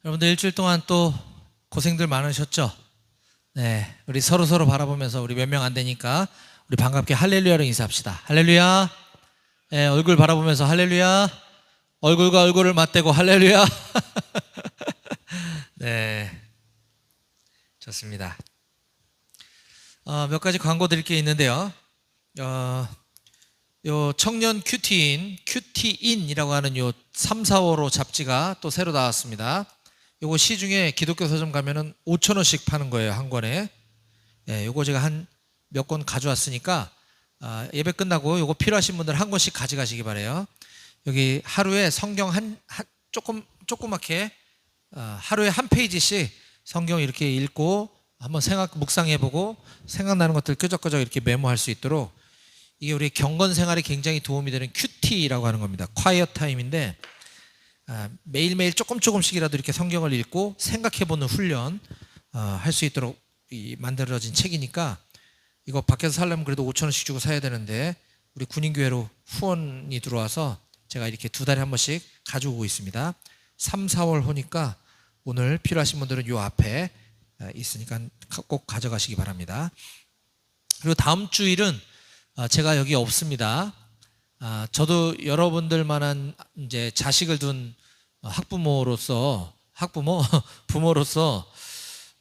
여러분들 일주일 동안 또 고생들 많으셨죠? 네, 우리 서로 바라보면서 우리 몇 명 안 되니까 우리 반갑게 할렐루야로 인사합시다. 할렐루야. 네, 얼굴 바라보면서 할렐루야. 얼굴과 얼굴을 맞대고 할렐루야. 네, 좋습니다. 몇 가지 광고 드릴 게 있는데요. 요 청년 큐티인이라고 하는 요 3, 4월호 잡지가 또 새로 나왔습니다. 요거 시중에 기독교 서점 가면은 5,000원씩 파는 거예요, 한 권에. 예, 요거 제가 한 몇 권 가져왔으니까 예배 끝나고 요거 필요하신 분들 한 권씩 가져가시기 바래요. 여기 하루에 성경 조그맣게 하루에 한 페이지씩 성경 이렇게 읽고 한번 묵상해보고 생각나는 것들 끄적끄적 이렇게 메모할 수 있도록, 이게 우리 경건 생활에 굉장히 도움이 되는 큐티라고 하는 겁니다. 콰이어 타임인데 매일매일 조금씩이라도 이렇게 성경을 읽고 생각해보는 훈련 할 수 있도록 만들어진 책이니까, 이거 밖에서 살려면 그래도 5,000원씩 주고 사야 되는데 우리 군인교회로 후원이 들어와서 제가 이렇게 2달에 한 번씩 가져오고 있습니다. 3, 4월 호니까 오늘 필요하신 분들은 요 앞에 있으니까 꼭 가져가시기 바랍니다. 그리고 다음 주일은 제가 여기 없습니다. 저도 여러분들만한 이제 자식을 둔 부모로서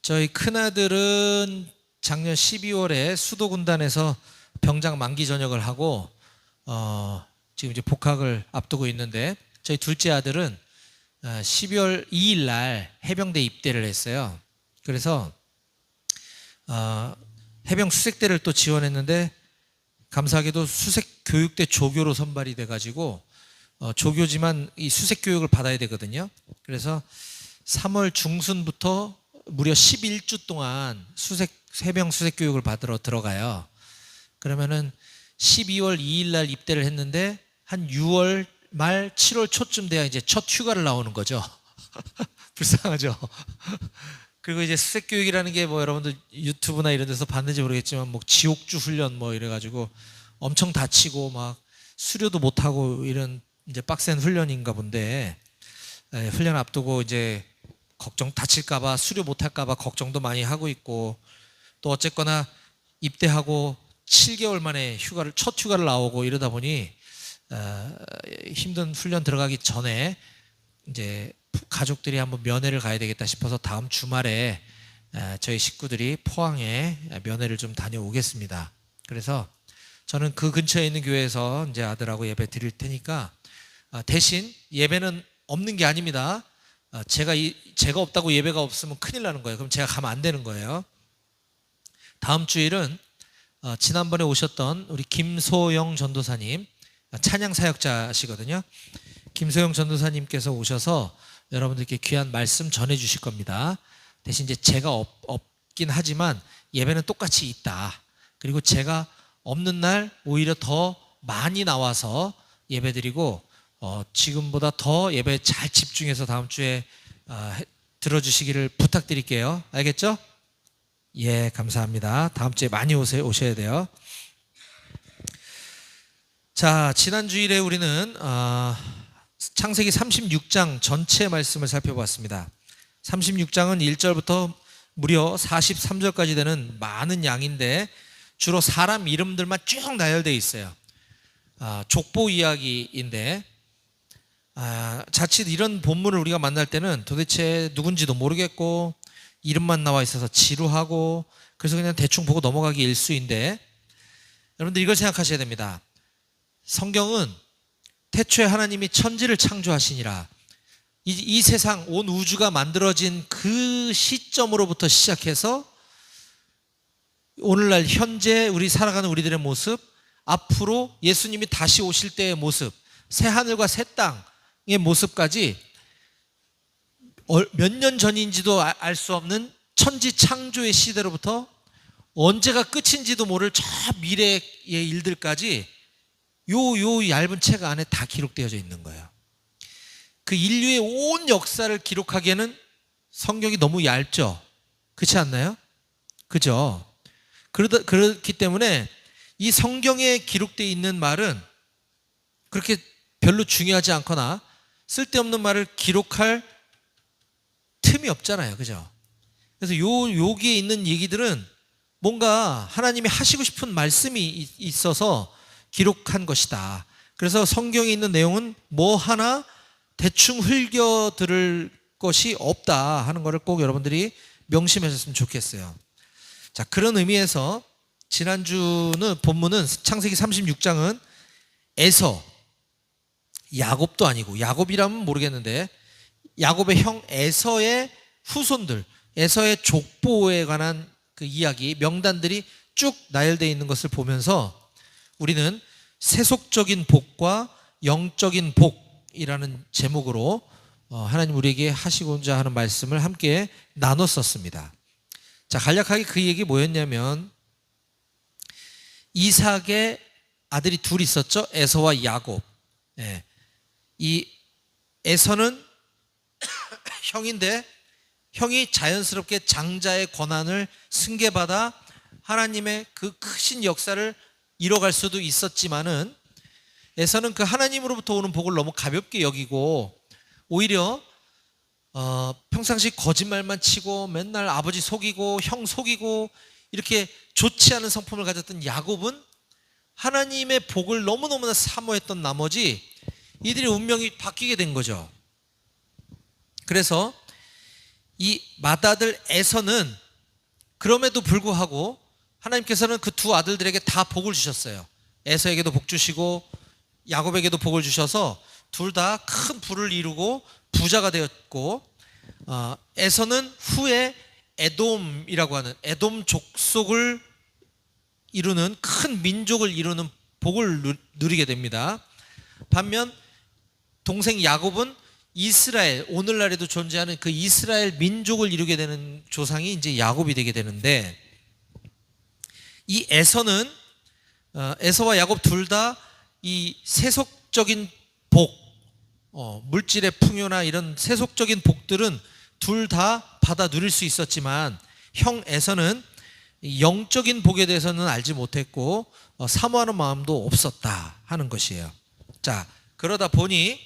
저희 큰아들은 작년 12월에 수도군단에서 병장 만기 전역을 하고 지금 이제 복학을 앞두고 있는데, 저희 둘째 아들은 12월 2일 날 해병대 입대를 했어요. 그래서 해병 수색대를 또 지원했는데 감사하게도 수색교육대 조교로 선발이 돼가지고 조교지만 이 수색교육을 받아야 되거든요. 그래서 3월 중순부터 무려 11주 동안 해병 수색교육을 받으러 들어가요. 그러면은 12월 2일 날 입대를 했는데 한 6월 말 7월 초쯤 돼야 이제 첫 휴가를 나오는 거죠. 불쌍하죠. 그리고 이제 수색교육이라는 게 뭐 여러분들 유튜브나 이런 데서 봤는지 모르겠지만 뭐 지옥주 훈련 뭐 이래가지고 엄청 다치고 막 수료도 못하고 이런 이제 빡센 훈련인가 본데, 훈련 앞두고 이제 다칠까봐 수료 못할까봐 걱정도 많이 하고 있고, 또 어쨌거나 입대하고 7개월 만에 첫 휴가를 나오고 이러다 보니 힘든 훈련 들어가기 전에 이제 가족들이 한번 면회를 가야 되겠다 싶어서 다음 주말에 저희 식구들이 포항에 면회를 좀 다녀오겠습니다. 그래서 저는 그 근처에 있는 교회에서 이제 아들하고 예배 드릴 테니까, 대신 예배는 없는 게 아닙니다. 제가 없다고 예배가 없으면 큰일 나는 거예요. 그럼 제가 가면 안 되는 거예요. 다음 주일은 지난번에 오셨던 우리 김소영 전도사님, 찬양 사역자시거든요. 김소영 전도사님께서 오셔서 여러분들께 귀한 말씀 전해 주실 겁니다. 대신 이제 제가 없긴 하지만 예배는 똑같이 있다. 그리고 제가 없는 날 오히려 더 많이 나와서 예배 드리고 지금보다 더 예배 잘 집중해서 다음 주에 들어주시기를 부탁드릴게요. 알겠죠? 예, 감사합니다. 다음 주에 많이 오셔야 돼요. 자, 지난 주일에 우리는 창세기 36장 전체 말씀을 살펴봤습니다. 36장은 1절부터 무려 43절까지 되는 많은 양인데 주로 사람 이름들만 쭉 나열되어 있어요. 족보 이야기인데 자칫 이런 본문을 우리가 만날 때는 도대체 누군지도 모르겠고 이름만 나와 있어서 지루하고 그래서 그냥 대충 보고 넘어가기 일쑤인데, 여러분들 이걸 생각하셔야 됩니다. 성경은 태초에 하나님이 천지를 창조하시니라, 이 세상 온 우주가 만들어진 그 시점으로부터 시작해서 오늘날 현재 우리 살아가는 우리들의 모습, 앞으로 예수님이 다시 오실 때의 모습, 새 하늘과 새 땅의 모습까지 몇 년 전인지도 알 수 없는 천지 창조의 시대로부터 언제가 끝인지도 모를 저 미래의 일들까지 요 얇은 책 안에 다 기록되어져 있는 거예요. 그 인류의 온 역사를 기록하기에는 성경이 너무 얇죠. 그렇지 않나요? 그죠? 그렇기 때문에 이 성경에 기록되어 있는 말은 그렇게 별로 중요하지 않거나 쓸데없는 말을 기록할 틈이 없잖아요. 그죠? 그래서 여기에 있는 얘기들은 뭔가 하나님이 하시고 싶은 말씀이 있어서 기록한 것이다. 그래서 성경에 있는 내용은 뭐 하나 대충 흘겨 들을 것이 없다 하는 것을 꼭 여러분들이 명심하셨으면 좋겠어요. 자, 그런 의미에서 지난주는 본문은 창세기 36장은 에서, 야곱도 아니고, 야곱이라면 모르겠는데 야곱의 형 에서의 후손들, 에서의 족보에 관한 그 이야기, 명단들이 쭉 나열되어 있는 것을 보면서 우리는 세속적인 복과 영적인 복이라는 제목으로 하나님 우리에게 하시고자 하는 말씀을 함께 나눴었습니다. 자, 간략하게 그 얘기 뭐였냐면, 이삭의 아들이 둘 있었죠. 에서와 야곱. 예. 이 에서는 형인데 형이 자연스럽게 장자의 권한을 승계받아 하나님의 그 크신 역사를 이뤄갈 수도 있었지만은, 에서는 그 하나님으로부터 오는 복을 너무 가볍게 여기고 오히려 평상시 거짓말만 치고 맨날 아버지 속이고 형 속이고 이렇게 좋지 않은 성품을 가졌던 야곱은 하나님의 복을 너무너무나 사모했던 나머지 이들의 운명이 바뀌게 된 거죠. 그래서 이 맏아들 에서는 그럼에도 불구하고 하나님께서는 그 두 아들들에게 다 복을 주셨어요. 에서에게도 복 주시고 야곱에게도 복을 주셔서 둘 다 큰 부를 이루고 부자가 되었고, 에서는 후에 에돔이라고 하는 에돔 족속을 이루는 큰 민족을 이루는 복을 누리게 됩니다. 반면 동생 야곱은 이스라엘, 오늘날에도 존재하는 그 이스라엘 민족을 이루게 되는 조상이 이제 야곱이 되게 되는데, 이 에서는 에서와 야곱 둘 다 이 세속적인 복, 물질의 풍요나 이런 세속적인 복들은 둘 다 받아 누릴 수 있었지만, 형 에서는 영적인 복에 대해서는 알지 못했고 사모하는 마음도 없었다 하는 것이에요. 자, 그러다 보니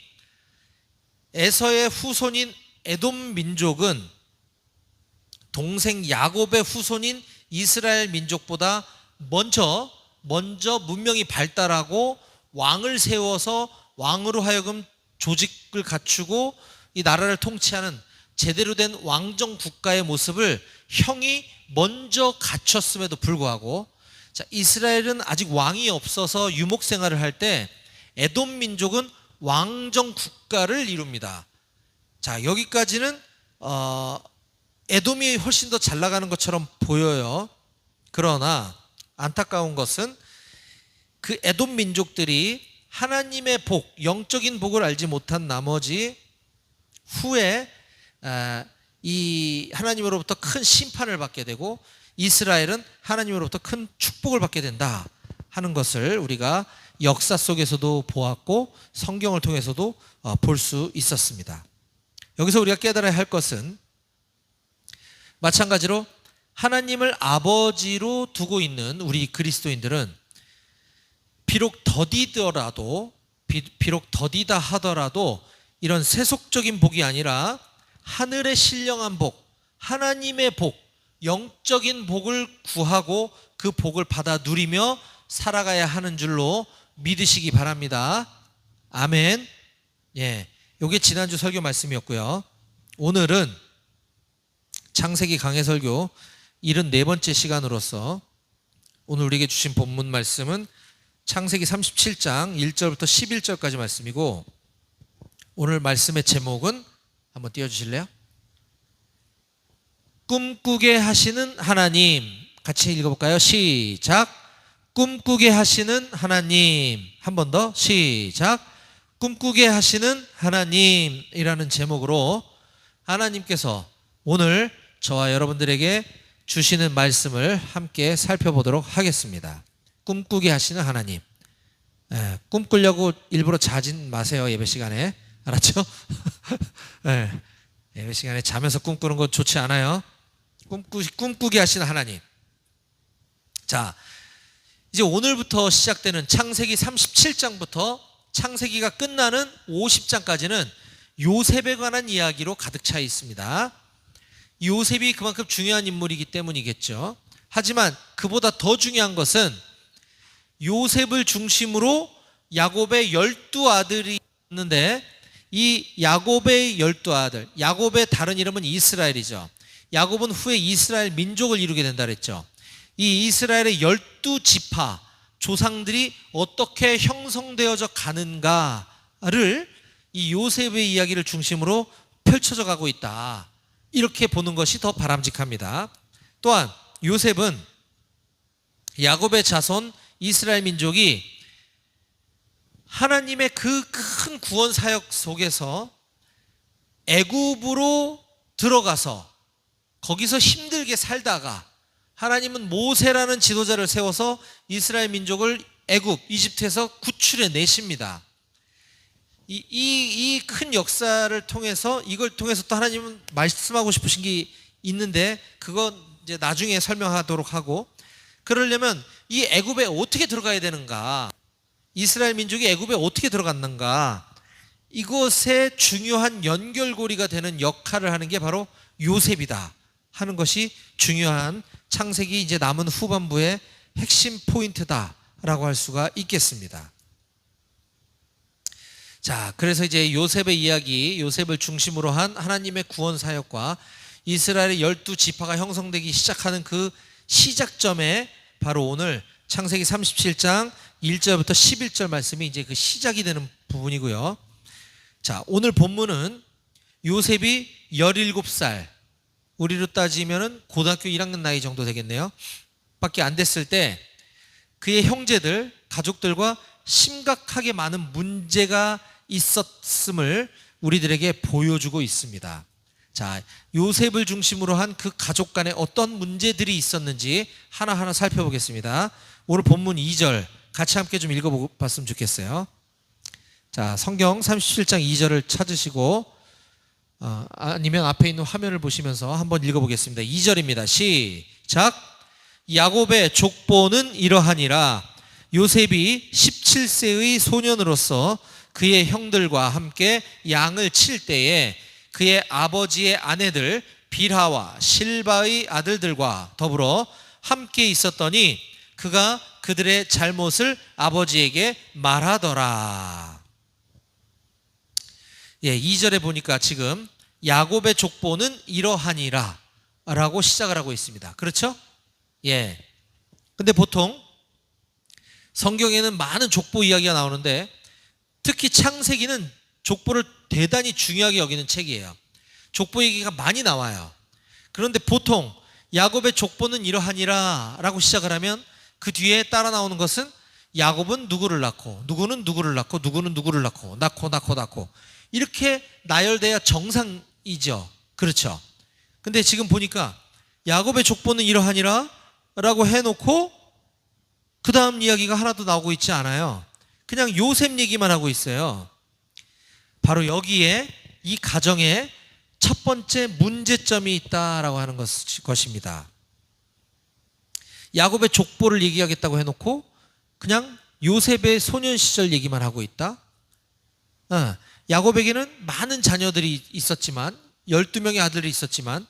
에서의 후손인 에돔 민족은 동생 야곱의 후손인 이스라엘 민족보다 먼저 문명이 발달하고 왕을 세워서 왕으로 하여금 조직을 갖추고 이 나라를 통치하는 제대로 된 왕정 국가의 모습을 형이 먼저 갖췄음에도 불구하고, 자, 이스라엘은 아직 왕이 없어서 유목 생활을 할 때 에돔 민족은 왕정 국가를 이룹니다. 자, 여기까지는 에돔이 훨씬 더 잘 나가는 것처럼 보여요. 그러나 안타까운 것은 그 에돔 민족들이 하나님의 복, 영적인 복을 알지 못한 나머지 후에 이 하나님으로부터 큰 심판을 받게 되고 이스라엘은 하나님으로부터 큰 축복을 받게 된다 하는 것을 우리가 역사 속에서도 보았고 성경을 통해서도 볼 수 있었습니다. 여기서 우리가 깨달아야 할 것은, 마찬가지로 하나님을 아버지로 두고 있는 우리 그리스도인들은 비록 더디다 하더라도 이런 세속적인 복이 아니라 하늘의 신령한 복, 하나님의 복, 영적인 복을 구하고 그 복을 받아 누리며 살아가야 하는 줄로 믿으시기 바랍니다. 아멘. 예, 이게 지난주 설교 말씀이었고요. 오늘은 창세기 강해 설교 74번째 시간으로서 오늘 우리에게 주신 본문 말씀은 창세기 37장 1절부터 11절까지 말씀이고, 오늘 말씀의 제목은 한번 띄워주실래요? 꿈꾸게 하시는 하나님. 같이 읽어볼까요? 시작. 꿈꾸게 하시는 하나님. 한 번 더. 시작. 꿈꾸게 하시는 하나님이라는 제목으로 하나님께서 오늘 저와 여러분들에게 주시는 말씀을 함께 살펴보도록 하겠습니다. 꿈꾸게 하시는 하나님. 꿈꾸려고 일부러 자진 마세요. 예배 시간에. 알았죠? 예배 시간에 자면서 꿈꾸는 거 좋지 않아요. 꿈꾸게 하시는 하나님. 자, 이제 오늘부터 시작되는 창세기 37장부터 창세기가 끝나는 50장까지는 요셉에 관한 이야기로 가득 차 있습니다. 요셉이 그만큼 중요한 인물이기 때문이겠죠. 하지만 그보다 더 중요한 것은 요셉을 중심으로 야곱의 12아들이 있는데, 이 야곱의 12아들, 야곱의 다른 이름은 이스라엘이죠. 야곱은 후에 이스라엘 민족을 이루게 된다 그랬죠. 이 이스라엘의 12지파 조상들이 어떻게 형성되어져 가는가를 이 요셉의 이야기를 중심으로 펼쳐져 가고 있다, 이렇게 보는 것이 더 바람직합니다. 또한 요셉은 야곱의 자손 이스라엘 민족이 하나님의 그 큰 구원 사역 속에서 애굽으로 들어가서 거기서 힘들게 살다가 하나님은 모세라는 지도자를 세워서 이스라엘 민족을 애굽, 이집트에서 구출해 내십니다. 이 큰 역사를 통해서, 이걸 통해서 또 하나님은 말씀하고 싶으신 게 있는데, 그건 이제 나중에 설명하도록 하고, 그러려면 이 애굽에 어떻게 들어가야 되는가, 이스라엘 민족이 애굽에 어떻게 들어갔는가, 이것의 중요한 연결고리가 되는 역할을 하는 게 바로 요셉이다 하는 것이 중요한 창세기 이제 남은 후반부의 핵심 포인트다라고 할 수가 있겠습니다. 자, 그래서 이제 요셉의 이야기, 요셉을 중심으로 한 하나님의 구원 사역과 이스라엘의 12지파가 형성되기 시작하는 그 시작점에 바로 오늘 창세기 37장 1절부터 11절 말씀이 이제 그 시작이 되는 부분이고요. 자, 오늘 본문은 요셉이 17살, 우리로 따지면은 고등학교 1학년 나이 정도 되겠네요, 밖에 안 됐을 때 그의 형제들, 가족들과 심각하게 많은 문제가 있었음을 우리들에게 보여주고 있습니다. 자, 요셉을 중심으로 한 그 가족 간에 어떤 문제들이 있었는지 하나하나 살펴보겠습니다. 오늘 본문 2절 같이 함께 좀 읽어봤으면 좋겠어요. 자, 성경 37장 2절을 찾으시고 아니면 앞에 있는 화면을 보시면서 한번 읽어보겠습니다. 2절입니다. 시작. 야곱의 족보는 이러하니라. 요셉이 17세의 소년으로서 그의 형들과 함께 양을 칠 때에 그의 아버지의 아내들 빌하와 실바의 아들들과 더불어 함께 있었더니 그가 그들의 잘못을 아버지에게 말하더라. 2절에 보니까 지금 야곱의 족보는 이러하니라 라고 시작을 하고 있습니다. 그렇죠? 근데 보통 성경에는 많은 족보 이야기가 나오는데, 특히 창세기는 족보를 대단히 중요하게 여기는 책이에요. 족보 얘기가 많이 나와요. 그런데 보통 야곱의 족보는 이러하니라 라고 시작을 하면 그 뒤에 따라 나오는 것은 야곱은 누구를 낳고, 누구는 누구를 낳고, 누구는 누구를 낳고 이렇게 나열돼야 정상이죠. 그렇죠? 근데 지금 보니까 야곱의 족보는 이러하니라 라고 해놓고 그 다음 이야기가 하나도 나오고 있지 않아요. 그냥 요셉 얘기만 하고 있어요. 바로 여기에 이 가정에 첫 번째 문제점이 있다라고 하는 것입니다. 야곱의 족보를 얘기하겠다고 해놓고 그냥 요셉의 소년 시절 얘기만 하고 있다. 야곱에게는 많은 자녀들이 있었지만, 12명의 아들이 있었지만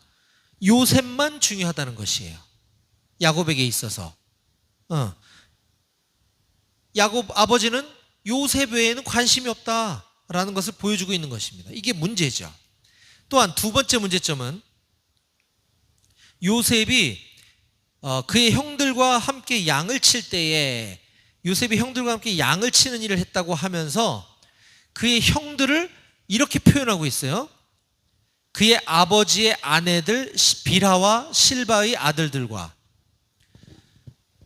요셉만 중요하다는 것이에요. 야곱에게 있어서 야곱 아버지는 요셉 외에는 관심이 없다라는 것을 보여주고 있는 것입니다. 이게 문제죠. 또한 두 번째 문제점은 요셉이 그의 형들과 함께 양을 칠 때에, 요셉이 형들과 함께 양을 치는 일을 했다고 하면서 그의 형들을 이렇게 표현하고 있어요. 그의 아버지의 아내들 빌하와 실바의 아들들과.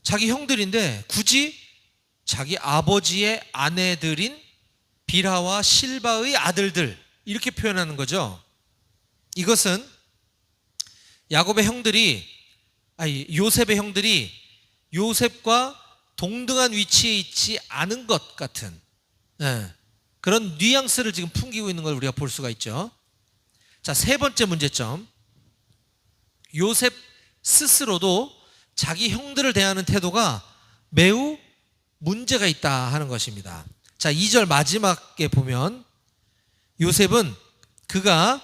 자기 형들인데 굳이 자기 아버지의 아내들인 빌하와 실바의 아들들, 이렇게 표현하는 거죠. 이것은 야곱의 형들이, 요셉의 형들이 요셉과 동등한 위치에 있지 않은 것 같은 그런 뉘앙스를 지금 풍기고 있는 걸 우리가 볼 수가 있죠. 자, 세 번째 문제점, 요셉 스스로도 자기 형들을 대하는 태도가 매우 문제가 있다 하는 것입니다. 자, 2절 마지막에 보면 요셉은 그가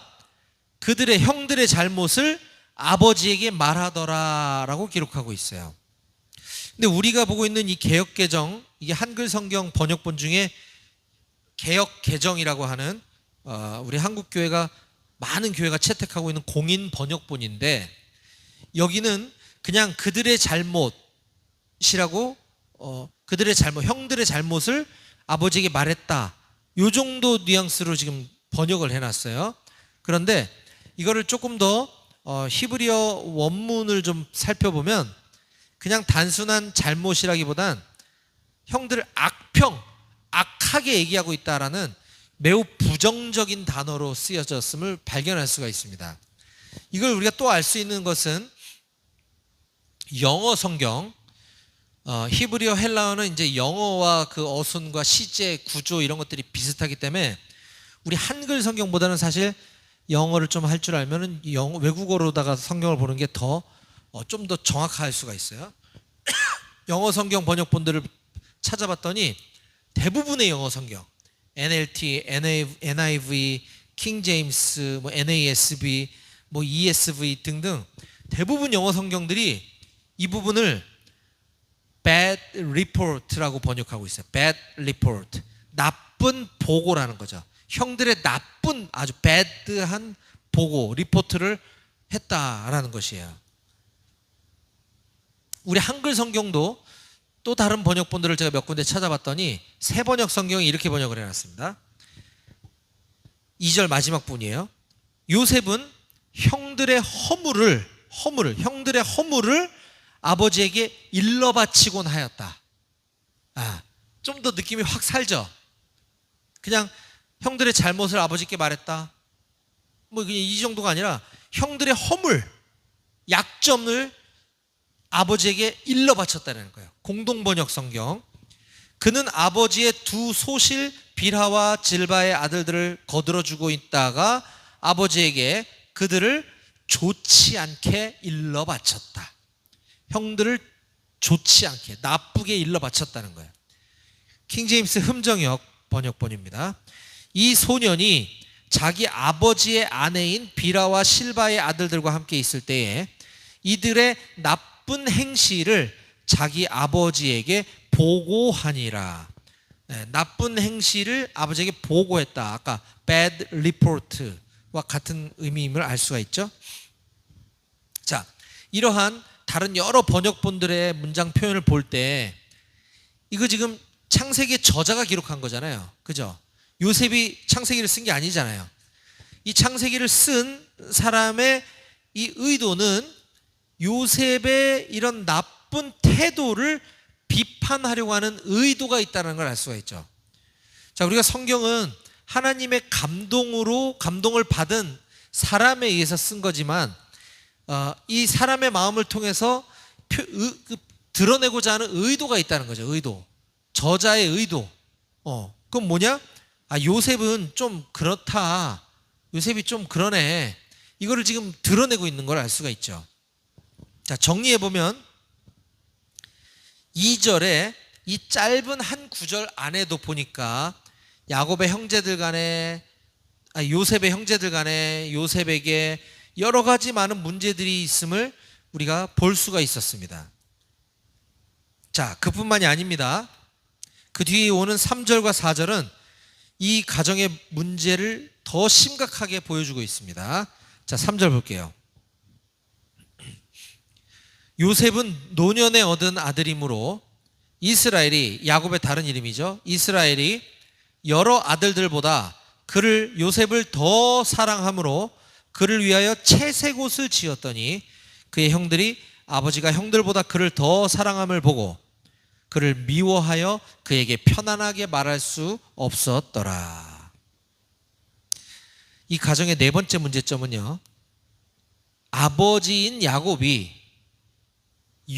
그들의 형들의 잘못을 아버지에게 말하더라라고 기록하고 있어요. 근데 우리가 보고 있는 이 개역개정, 이게 한글 성경 번역본 중에 개역개정이라고 하는 우리 한국교회가 많은 교회가 채택하고 있는 공인 번역본인데, 여기는 그냥 그들의 잘못이라고 그들의 잘못, 형들의 잘못을 아버지에게 말했다, 요 정도 뉘앙스로 지금 번역을 해놨어요. 그런데 이거를 조금 더 히브리어 원문을 좀 살펴보면 그냥 단순한 잘못이라기보단 형들을 악하게 얘기하고 있다라는 매우 부정적인 단어로 쓰여졌음을 발견할 수가 있습니다. 이걸 우리가 또 알 수 있는 것은 영어 성경, 히브리어, 헬라어는 이제 영어와 그 어순과 시제, 구조 이런 것들이 비슷하기 때문에 우리 한글 성경보다는 사실 영어를 좀 할 줄 알면은 외국어로다가 성경을 보는 게 더 좀 더 정확할 수가 있어요. 영어 성경 번역본들을 찾아봤더니 대부분의 영어 성경, NLT, NIV, 킹 제임스, 뭐 NASB, 뭐 ESV 등등 대부분 영어 성경들이 이 부분을 bad report라고 번역하고 있어요. bad report, 나쁜 보고라는 거죠. 형들의 나쁜, 아주 bad한 보고, 리포트를 했다라는 것이에요. 우리 한글 성경도 또 다른 번역본들을 제가 몇 군데 찾아봤더니 새 번역 성경이 이렇게 번역을 해놨습니다. 2절 마지막 부분이에요. 요셉은 형들의 허물을 아버지에게 일러 바치곤 하였다. 좀 더 느낌이 확 살죠. 그냥 형들의 잘못을 아버지께 말했다, 뭐 그냥 이 정도가 아니라 형들의 허물, 약점을 아버지에게 일러 바쳤다는 거예요. 공동번역 성경. 그는 아버지의 두 소실 빌하와 질바의 아들들을 거들어주고 있다가 아버지에게 그들을 좋지 않게 일러 바쳤다. 형들을 좋지 않게, 나쁘게 일러 바쳤다는 거예요. 킹제임스 흠정역 번역본입니다. 이 소년이 자기 아버지의 아내인 비라와 실바의 아들들과 함께 있을 때에 이들의 나쁜 행실을 자기 아버지에게 보고하니라. 나쁜 행실을 아버지에게 보고했다. 아까 bad report와 같은 의미임을 알 수가 있죠. 자, 이러한 다른 여러 번역본들의 문장 표현을 볼 때 이거 지금 창세기의 저자가 기록한 거잖아요. 그죠? 요셉이 창세기를 쓴 게 아니잖아요. 이 창세기를 쓴 사람의 이 의도는 요셉의 이런 나쁜 태도를 비판하려고 하는 의도가 있다는 걸 알 수가 있죠. 자, 우리가 성경은 하나님의 감동을 받은 사람에 의해서 쓴 거지만 이 사람의 마음을 통해서 드러내고자 하는 의도가 있다는 거죠. 의도, 저자의 의도. 그건 뭐냐? 요셉은 좀 그렇다, 요셉이 좀 그러네, 이거를 지금 드러내고 있는 걸 알 수가 있죠. 자, 정리해보면 2절에 이 짧은 한 구절 안에도 보니까 야곱의 형제들 간에, 요셉의 형제들 간에 요셉에게 여러 가지 많은 문제들이 있음을 우리가 볼 수가 있었습니다. 자, 그뿐만이 아닙니다. 그 뒤에 오는 3절과 4절은 이 가정의 문제를 더 심각하게 보여주고 있습니다. 자, 3절 볼게요. 요셉은 노년에 얻은 아들이므로 이스라엘이, 야곱의 다른 이름이죠, 이스라엘이 여러 아들들보다 요셉을 더 사랑함으로 그를 위하여 채색 옷을 지었더니 그의 형들이 아버지가 형들보다 그를 더 사랑함을 보고 그를 미워하여 그에게 편안하게 말할 수 없었더라. 이 가정의 네 번째 문제점은요, 아버지인 야곱이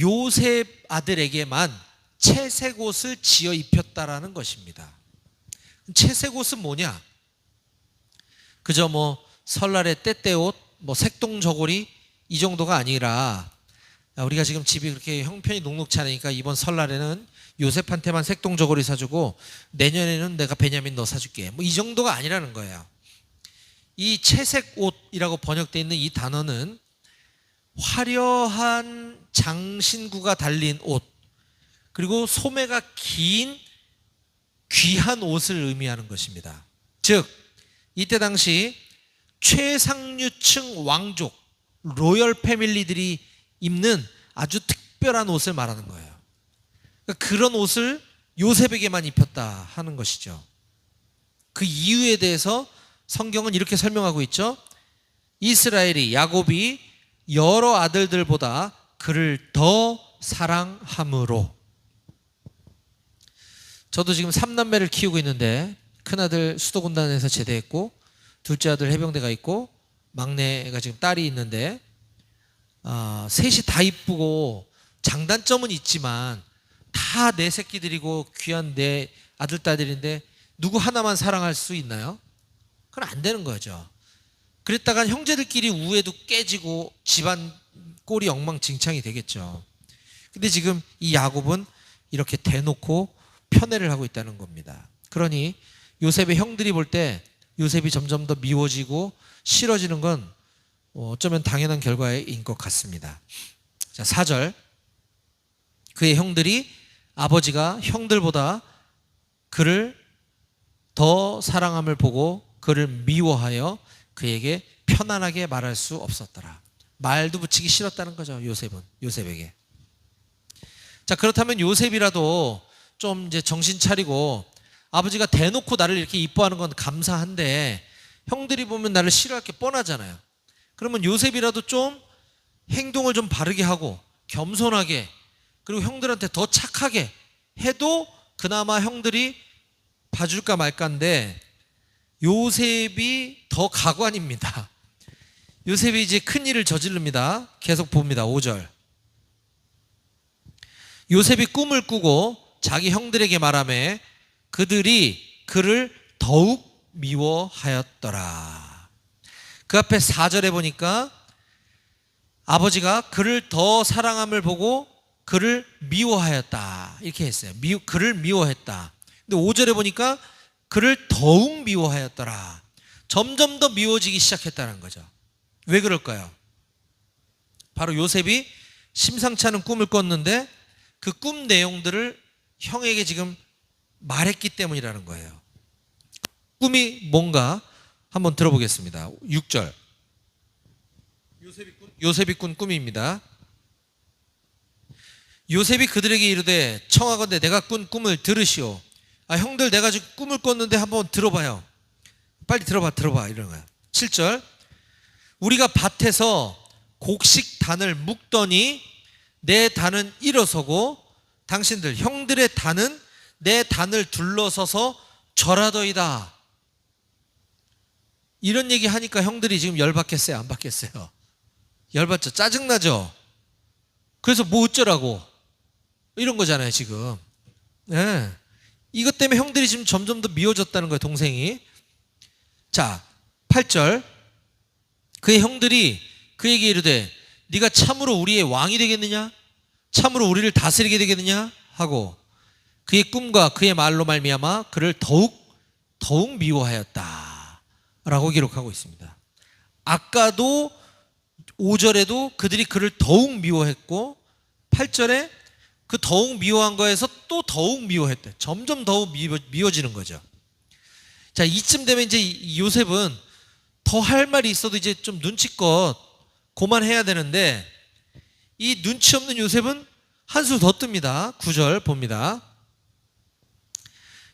요셉 아들에게만 채색 옷을 지어 입혔다라는 것입니다. 채색 옷은 뭐냐? 그저 뭐 설날에 떼떼옷, 뭐 색동 저고리 이 정도가 아니라, 우리가 지금 집이 그렇게 형편이 녹록치 않으니까 이번 설날에는 요셉한테만 색동 저고리 사주고 내년에는 내가 베냐민 너 사줄게, 뭐 이 정도가 아니라는 거예요. 이 채색 옷이라고 번역되어 있는 이 단어는 화려한 장신구가 달린 옷, 그리고 소매가 긴 귀한 옷을 의미하는 것입니다. 즉 이때 당시 최상류층 왕족, 로열 패밀리들이 입는 아주 특별한 옷을 말하는 거예요. 그러니까 그런 옷을 요셉에게만 입혔다 하는 것이죠. 그 이유에 대해서 성경은 이렇게 설명하고 있죠. 이스라엘이, 야곱이 여러 아들들보다 그를 더 사랑함으로. 저도 지금 3남매를 키우고 있는데 큰아들 수도군단에서 제대했고, 둘째 아들 해병대가 있고, 막내가 지금 딸이 있는데, 셋이 다 이쁘고 장단점은 있지만 다 내 새끼들이고 귀한 내 아들 딸들인데 누구 하나만 사랑할 수 있나요? 그건 안 되는 거죠. 그랬다간 형제들끼리 우애도 깨지고 집안 꼴이 엉망진창이 되겠죠. 근데 지금 이 야곱은 이렇게 대놓고 편애를 하고 있다는 겁니다. 그러니 요셉의 형들이 볼 때 요셉이 점점 더 미워지고 싫어지는 건 어쩌면 당연한 결과인 것 같습니다. 자, 4절. 그의 형들이 아버지가 형들보다 그를 더 사랑함을 보고 그를 미워하여 그에게 편안하게 말할 수 없었더라. 말도 붙이기 싫었다는 거죠. 요셉에게. 자, 그렇다면 요셉이라도 좀 이제 정신 차리고, 아버지가 대놓고 나를 이렇게 이뻐하는 건 감사한데 형들이 보면 나를 싫어할 게 뻔하잖아요. 그러면 요셉이라도 좀 행동을 좀 바르게 하고 겸손하게, 그리고 형들한테 더 착하게 해도 그나마 형들이 봐줄까 말까인데, 요셉이 더 가관입니다. 요셉이 이제 큰 일을 저지릅니다. 계속 봅니다. 5절. 요셉이 꿈을 꾸고 자기 형들에게 말하며 그들이 그를 더욱 미워하였더라. 그 앞에 4절에 보니까 아버지가 그를 더 사랑함을 보고 그를 미워하였다 이렇게 했어요. 그를 미워했다. 근데 5절에 보니까 그를 더욱 미워하였더라. 점점 더 미워지기 시작했다는 거죠. 왜 그럴까요? 바로 요셉이 심상치 않은 꿈을 꿨는데 그 꿈 내용들을 형에게 지금 말했기 때문이라는 거예요. 꿈이 뭔가 한번 들어보겠습니다. 6절. 요셉이 꾼 꿈입니다. 요셉이 그들에게 이르되 청하건대 내가 꾼 꿈을 들으시오. 형들, 내가 지금 꿈을 꿨는데 한번 들어봐요. 빨리 들어봐 이러는 거야. 7절. 우리가 밭에서 곡식 단을 묶더니 내 단은 일어서고 당신들 형들의 단은 내 단을 둘러서서 절하더이다. 이런 얘기 하니까 형들이 지금 열받겠어요? 안 받겠어요? 열받죠? 짜증나죠? 그래서 뭐 어쩌라고 이런 거잖아요 지금. 네. 이것 때문에 형들이 지금 점점 더 미워졌다는 거예요, 동생이. 자, 8절. 그의 형들이 그에게 이르되 네가 참으로 우리의 왕이 되겠느냐? 참으로 우리를 다스리게 되겠느냐? 하고 그의 꿈과 그의 말로 말미암아 그를 더욱 미워하였다 라고 기록하고 있습니다. 아까도 5절에도 그들이 그를 더욱 미워했고 8절에 그 더욱 미워한 거에서 또 더욱 미워했대. 점점 더욱 미워지는 거죠. 자, 이쯤 되면 이제 요셉은 더 할 말이 있어도 이제 좀 눈치껏 그만해야 되는데, 이 눈치 없는 요셉은 한 수 더 뜹니다. 9절 봅니다.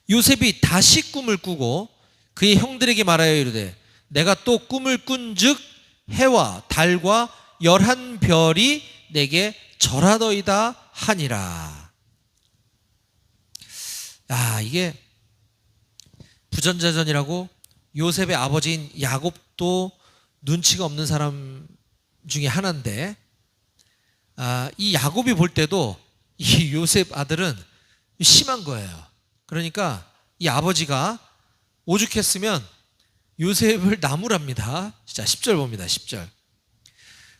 요셉이 다시 꿈을 꾸고 그의 형들에게 말하여 이르되 내가 또 꿈을 꾼즉 해와 달과 11별이 내게 절하더이다 하니라. 이게 부전자전이라고 요셉의 아버지인 야곱도 눈치가 없는 사람 중에 하나인데, 이 야곱이 볼 때도 이 요셉 아들은 심한 거예요. 그러니까 이 아버지가 오죽했으면 요셉을 나무랍니다. 자, 10절 봅니다. 10절.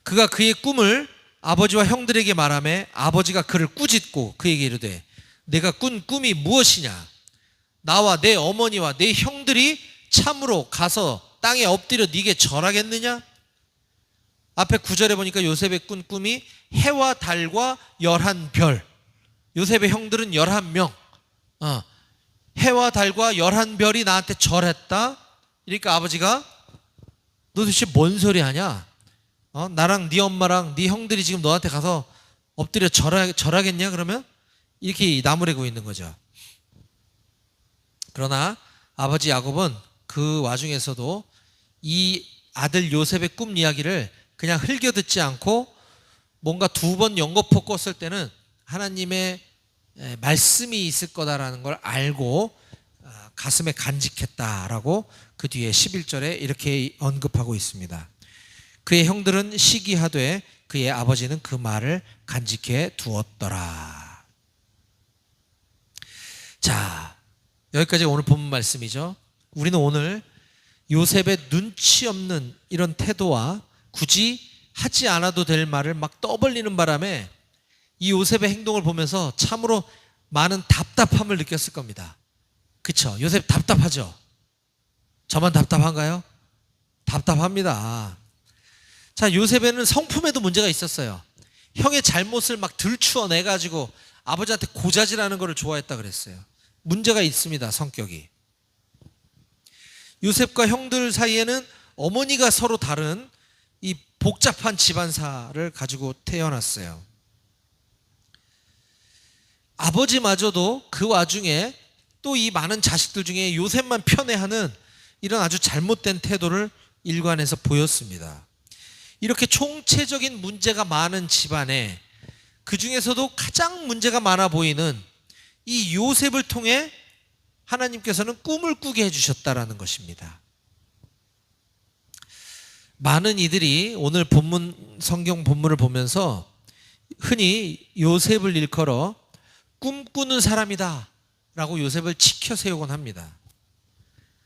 그가 그의 꿈을 아버지와 형들에게 말하며 아버지가 그를 꾸짖고 그에게 이르되 내가 꾼 꿈이 무엇이냐? 나와 내 어머니와 내 형들이 참으로 가서 땅에 엎드려 네게 절하겠느냐? 앞에 9절에 보니까 요셉의 꾼 꿈이 해와 달과 11별. 요셉의 형들은 11명. 해와 달과 11별이 나한테 절했다. 그러니까 아버지가 너 도대체 뭔 소리 하냐? 나랑 네 엄마랑 네 형들이 지금 너한테 가서 엎드려 절하겠냐? 그러면 이렇게 나무래고 있는 거죠. 그러나 아버지 야곱은 그 와중에서도 이 아들 요셉의 꿈 이야기를 그냥 흘겨듣지 않고 뭔가 2번 연거푸 꿨을 때는 하나님의 말씀이 있을 거다라는 걸 알고 가슴에 간직했다라고 그 뒤에 11절에 이렇게 언급하고 있습니다. 그의 형들은 시기하되 그의 아버지는 그 말을 간직해 두었더라. 자, 여기까지 오늘 본문 말씀이죠. 우리는 오늘 요셉의 눈치 없는 이런 태도와 굳이 하지 않아도 될 말을 막 떠벌리는 바람에 이 요셉의 행동을 보면서 참으로 많은 답답함을 느꼈을 겁니다. 그쵸? 요셉 답답하죠? 저만 답답한가요? 답답합니다. 자, 요셉에는 성품에도 문제가 있었어요. 형의 잘못을 막 들추어내가지고 아버지한테 고자질하는 것을 좋아했다 그랬어요. 문제가 있습니다, 성격이. 요셉과 형들 사이에는 어머니가 서로 다른 이 복잡한 집안사를 가지고 태어났어요. 아버지마저도 그 와중에 또 이 많은 자식들 중에 요셉만 편애하는 이런 아주 잘못된 태도를 일관해서 보였습니다. 이렇게 총체적인 문제가 많은 집안에 그 중에서도 가장 문제가 많아 보이는 이 요셉을 통해 하나님께서는 꿈을 꾸게 해주셨다라는 것입니다. 많은 이들이 오늘 성경 본문을 보면서 흔히 요셉을 일컬어 꿈꾸는 사람이다 라고 요셉을 치켜 세우곤 합니다.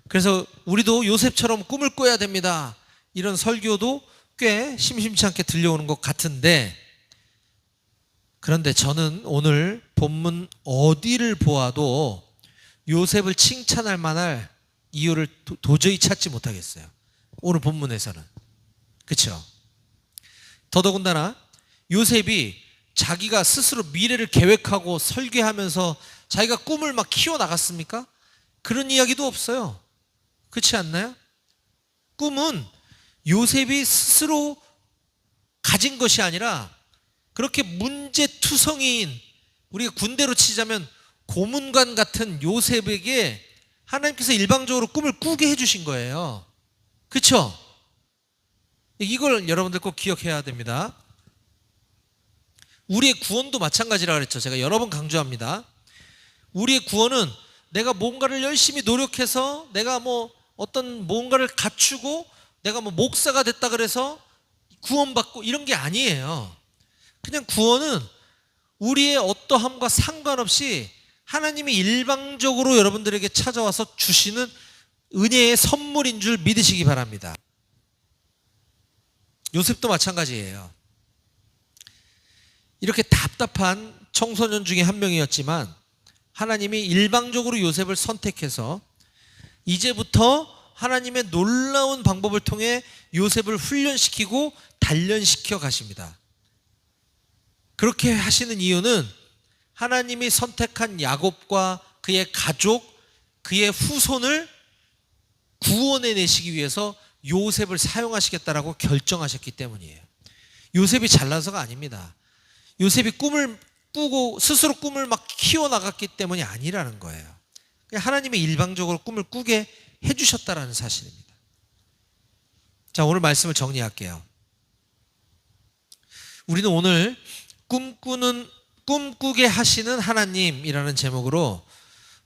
그래서 우리도 요셉처럼 꿈을 꿔야 됩니다, 이런 설교도 꽤 심심치 않게 들려오는 것 같은데, 그런데 저는 오늘 본문 어디를 보아도 요셉을 칭찬할 만한 이유를 도저히 찾지 못하겠어요, 오늘 본문에서는. 그렇죠? 더더군다나 요셉이 자기가 스스로 미래를 계획하고 설계하면서 자기가 꿈을 막 키워나갔습니까? 그런 이야기도 없어요. 그렇지 않나요? 꿈은 요셉이 스스로 가진 것이 아니라 그렇게 문제투성이인, 우리가 군대로 치자면 고문관 같은 요셉에게 하나님께서 일방적으로 꿈을 꾸게 해주신 거예요. 그렇죠? 이걸 여러분들 꼭 기억해야 됩니다. 우리의 구원도 마찬가지라 그랬죠. 제가 여러 번 강조합니다. 우리의 구원은 내가 뭔가를 열심히 노력해서 내가 어떤 뭔가를 갖추고 내가 목사가 됐다 그래서 구원받고 이런 게 아니에요. 그냥 구원은 우리의 어떠함과 상관없이 하나님이 일방적으로 여러분들에게 찾아와서 주시는 은혜의 선물인 줄 믿으시기 바랍니다. 요셉도 마찬가지예요. 이렇게 답답한 청소년 중에 한 명이었지만 하나님이 일방적으로 요셉을 선택해서 이제부터 하나님의 놀라운 방법을 통해 요셉을 훈련시키고 단련시켜 가십니다. 그렇게 하시는 이유는 하나님이 선택한 야곱과 그의 가족, 그의 후손을 구원해 내시기 위해서 요셉을 사용하시겠다라고 결정하셨기 때문이에요. 요셉이 잘나서가 아닙니다. 요셉이 꿈을 꾸고 스스로 꿈을 막 키워나갔기 때문이 아니라는 거예요. 하나님이 일방적으로 꿈을 꾸게 해주셨다라는 사실입니다. 자, 오늘 말씀을 정리할게요. 우리는 오늘 꿈꾸게 하시는 하나님이라는 제목으로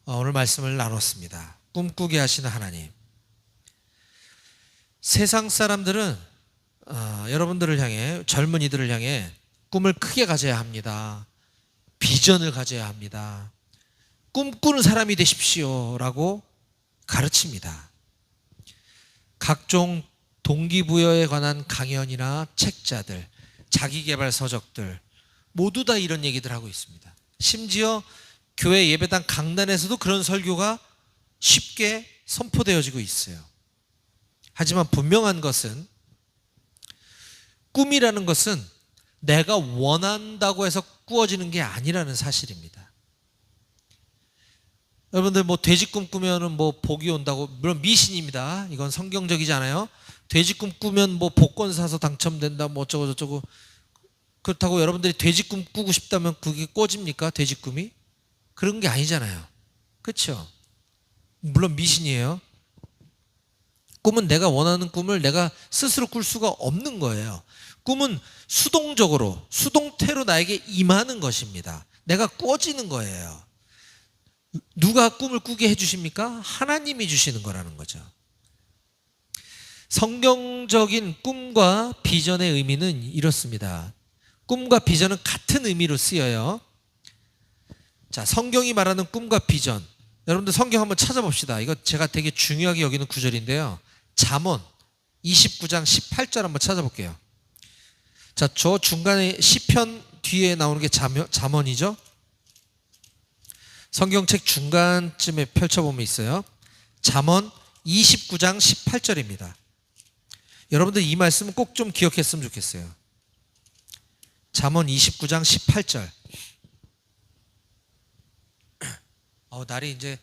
오늘 말씀을 나눴습니다. 꿈꾸게 하시는 하나님. 세상 사람들은 여러분들을 향해, 젊은이들을 향해 꿈을 크게 가져야 합니다, 비전을 가져야 합니다, 꿈꾸는 사람이 되십시오 라고 가르칩니다. 각종 동기부여에 관한 강연이나 책자들, 자기개발 서적들 모두 다 이런 얘기들 하고 있습니다. 심지어 교회 예배당 강단에서도 그런 설교가 쉽게 선포되어지고 있어요. 하지만 분명한 것은 꿈이라는 것은 내가 원한다고 해서 꾸어지는 게 아니라는 사실입니다. 여러분들 뭐 돼지꿈 꾸면은 뭐 복이 온다고, 물론 미신입니다. 이건 성경적이지 않아요. 돼지꿈 꾸면 뭐 복권 사서 당첨된다 뭐 어쩌고 저쩌고. 그렇다고 여러분들이 돼지꿈 꾸고 싶다면 그게 꿔집니까? 돼지꿈이? 그런 게 아니잖아요. 그렇죠? 물론 미신이에요. 꿈은 내가 원하는 꿈을 내가 스스로 꿀 수가 없는 거예요. 꿈은 수동적으로, 수동태로 나에게 임하는 것입니다. 내가 꿔지는 거예요. 누가 꿈을 꾸게 해주십니까? 하나님이 주시는 거라는 거죠. 성경적인 꿈과 비전의 의미는 이렇습니다. 꿈과 비전은 같은 의미로 쓰여요. 자, 성경이 말하는 꿈과 비전. 여러분들 성경 한번 찾아봅시다. 이거 제가 되게 중요하게 여기는 구절인데요. 잠언 29장 18절 한번 찾아볼게요. 자, 저 중간에 시편 뒤에 나오는 게 잠언이죠. 성경책 중간쯤에 펼쳐보면 있어요. 잠언 29장 18절입니다. 여러분들 이 말씀은 꼭 좀 기억했으면 좋겠어요. 잠언 29장 18절. 날이 이제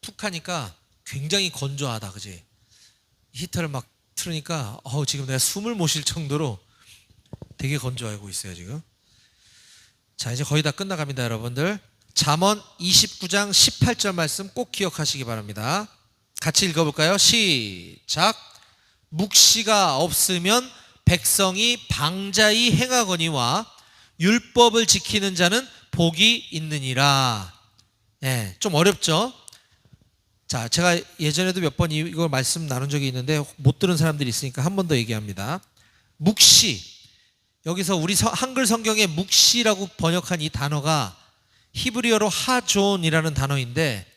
푹 하니까 굉장히 건조하다, 그지? 히터를 막 틀으니까 지금 내가 숨을 못 쉴 정도로 되게 건조하고 있어요 지금. 자, 이제 거의 다 끝나갑니다 여러분들. 잠언 29장 18절 말씀 꼭 기억하시기 바랍니다. 같이 읽어볼까요? 시작. 묵시가 없으면 백성이 방자히 행하거니와 율법을 지키는 자는 복이 있느니라. 네, 좀 어렵죠? 자, 제가 예전에도 몇 번 이걸 말씀 나눈 적이 있는데 못 들은 사람들이 있으니까 한 번 더 얘기합니다. 묵시, 여기서 우리 한글 성경에 묵시라고 번역한 이 단어가 히브리어로 하존이라는 단어인데,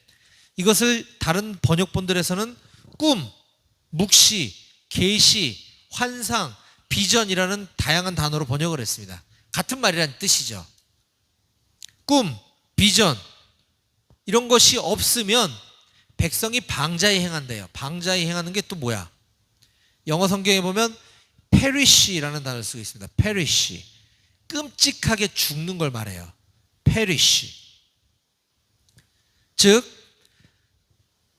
이것을 다른 번역본들에서는 꿈, 묵시, 계시, 환상, 비전이라는 다양한 단어로 번역을 했습니다. 같은 말이라는 뜻이죠. 꿈, 비전 이런 것이 없으면 백성이 방자히 행한대요. 방자히 행하는 게 또 뭐야? 영어 성경에 보면 perish라는 단어를 쓰고 있습니다. perish. 끔찍하게 죽는 걸 말해요. perish. 즉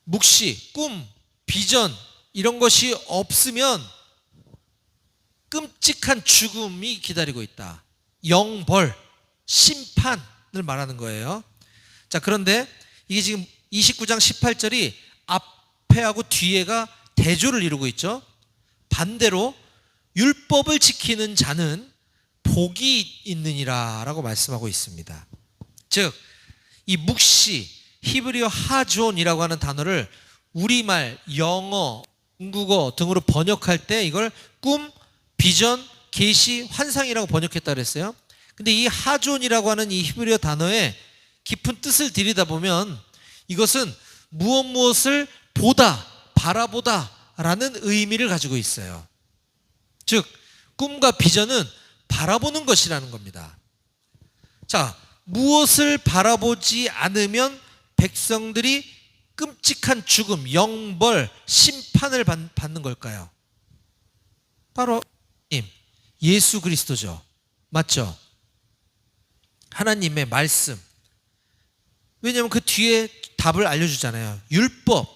묵시, 꿈, 비전 이런 것이 없으면 끔찍한 죽음이 기다리고 있다. 영벌, 심판을 말하는 거예요. 자, 그런데 이게 지금 29장 18절이 앞에하고 뒤에가 대조를 이루고 있죠. 반대로 율법을 지키는 자는 복이 있느니라 라고 말씀하고 있습니다. 즉 이 묵시, 히브리어 하존이라고 하는 단어를 우리말, 영어, 중국어 등으로 번역할 때 이걸 꿈, 비전, 계시, 환상이라고 번역했다 그랬어요. 근데 이 하존이라고 하는 이 히브리어 단어의 깊은 뜻을 들여다보면 이것은 무엇을 보다, 바라보다 라는 의미를 가지고 있어요. 즉 꿈과 비전은 바라보는 것이라는 겁니다. 자, 무엇을 바라보지 않으면 백성들이 끔찍한 죽음, 영벌, 심판을 받는 걸까요? 바로 예수 그리스도죠. 맞죠? 하나님의 말씀. 왜냐하면 그 뒤에 답을 알려주잖아요. 율법,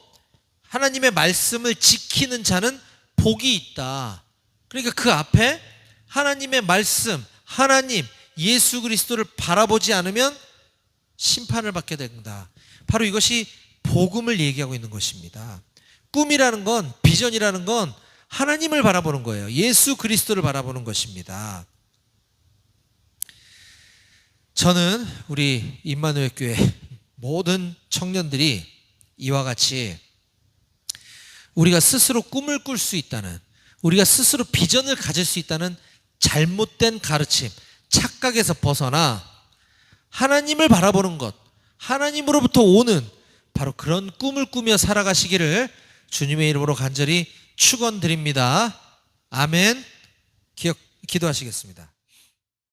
하나님의 말씀을 지키는 자는 복이 있다. 그러니까 그 앞에 하나님의 말씀, 하나님, 예수 그리스도를 바라보지 않으면 심판을 받게 된다. 바로 이것이 복음을 얘기하고 있는 것입니다. 꿈이라는 건, 비전이라는 건 하나님을 바라보는 거예요. 예수 그리스도를 바라보는 것입니다. 저는 우리 임마누엘 교회 모든 청년들이 이와 같이 우리가 스스로 꿈을 꿀 수 있다는, 우리가 스스로 비전을 가질 수 있다는 잘못된 가르침, 착각에서 벗어나 하나님을 바라보는 것, 하나님으로부터 오는 바로 그런 꿈을 꾸며 살아가시기를 주님의 이름으로 간절히 축원드립니다. 아멘. 기도하시겠습니다.